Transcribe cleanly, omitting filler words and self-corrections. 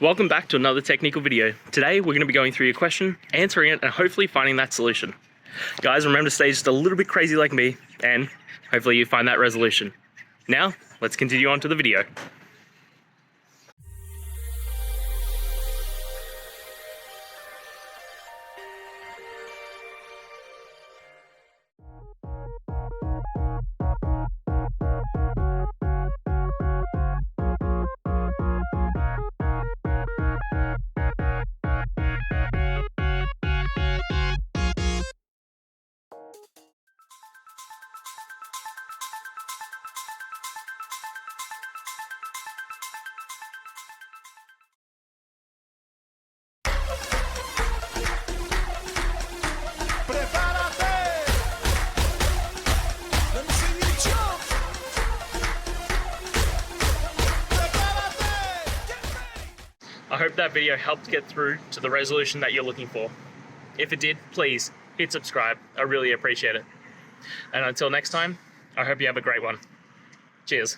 Welcome back to another technical video. Today we're going to be going through your question, answering it, and hopefully finding that solution. Guys, remember to stay just a little bit crazy like me, and hopefully you find that resolution. Now, let's continue on to the video. I hope that video helped get through to the resolution that you're looking for. If it did, please hit subscribe. I really appreciate it. And until next time, I hope you have a great one. Cheers.